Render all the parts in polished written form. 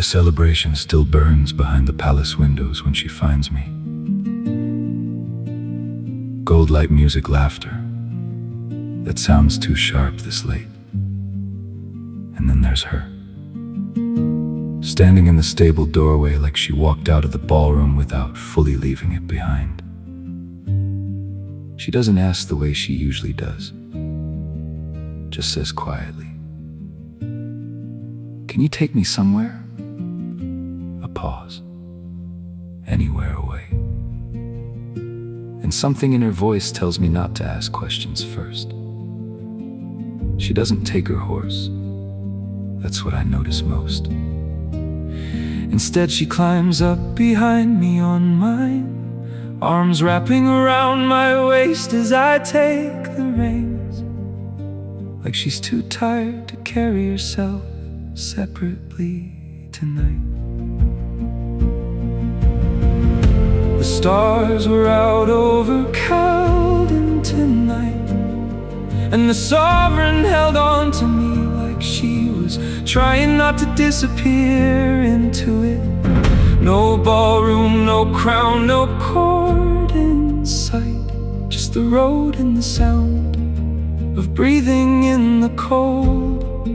The celebration still burns behind the palace windows when she finds me. Gold light music, laughter that sounds too sharp this late. And then there's her, standing in the stable doorway like she walked out of the ballroom without fully leaving it behind. She doesn't ask the way she usually does, just says quietly, "Can you take me somewhere?" A pause. "Anywhere away." And something in her voice tells me not to ask questions first. She doesn't take her horse. That's what I notice most. Instead, she climbs up behind me on mine, arms wrapping around my waist as I take the reins, like she's too tired to carry herself separately tonight. The stars were out over Calden tonight, and the sovereign held on to me like she was trying not to disappear into it. No ballroom, no crown, no court in sight, just the road and the sound of breathing in the cold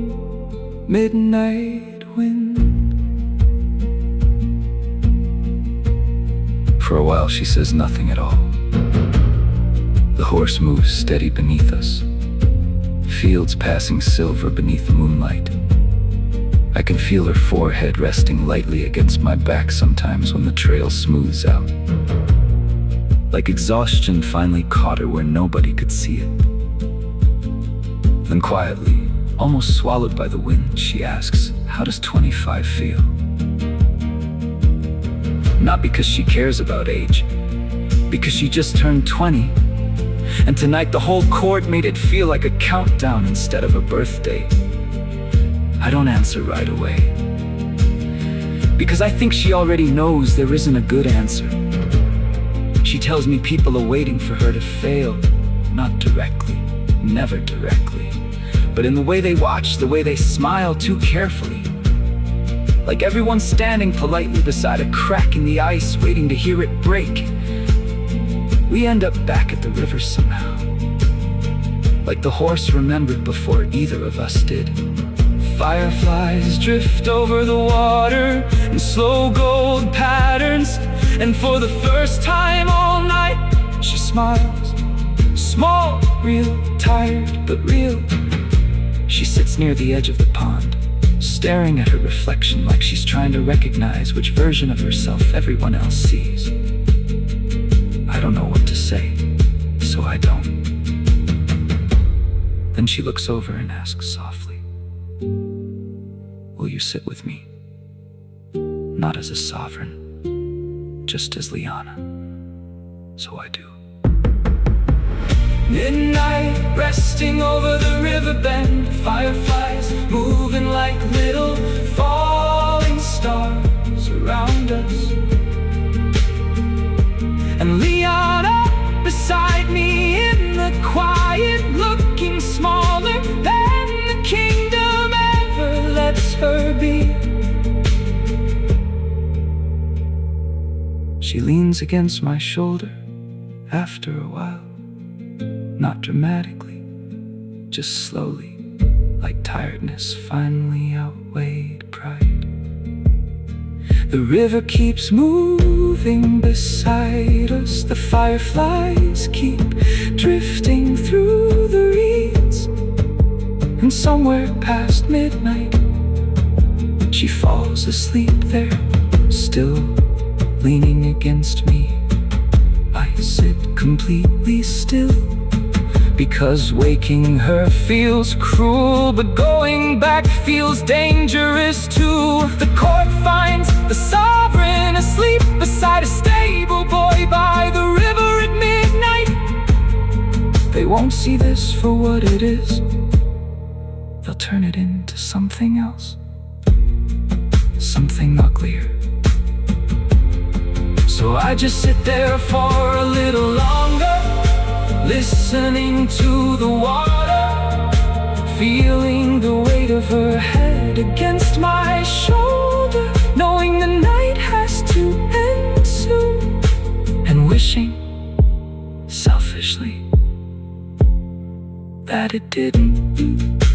midnight wind. For a while she says nothing at all. The horse moves steady beneath us, fields passing silver beneath the moonlight. I can feel her forehead resting lightly against my back sometimes when the trail smooths out, like exhaustion finally caught her where nobody could see it. Then quietly, almost swallowed by the wind, she asks, "How does 25 feel?" Not because she cares about age, because she just turned 20. And tonight the whole court made it feel like a countdown instead of a birthday. I don't answer right away, because I think she already knows there isn't a good answer. She tells me people are waiting for her to fail, not directly, never directly, but in the way they watch, the way they smile too carefully. Like everyone's standing politely beside a crack in the ice, waiting to hear it break. We end up back at the river somehow, like the horse remembered before either of us did. Fireflies drift over the water in slow gold patterns, and for the first time all night, she smiles. Small, real, tired, but real. She sits near the edge of the pond, staring at her reflection like she's trying to recognize which version of herself everyone else sees. I don't know what to say, so I don't. Then she looks over and asks softly, "Will you sit with me? Not as a sovereign, just as Liana." So I do. Midnight, resting over the river bend, fireflies moving like little falling stars around us. And Liana beside me in the quiet, looking smaller than the kingdom ever lets her be. She leans against my shoulder after a while, not dramatically, just slowly, like tiredness finally outweighed pride. The river keeps moving beside us, the fireflies keep drifting through the reeds, and somewhere past midnight, she falls asleep there, still leaning against me. I sit completely still, because waking her feels cruel, but going back feels dangerous too. The court finds the sovereign asleep beside a stable boy by the river at midnight. They won't see this for what it is. They'll turn it into something else, something uglier. So I just sit there for a little longer, listening to the water, feeling the weight of her head against my shoulder. selfishly that it didn't.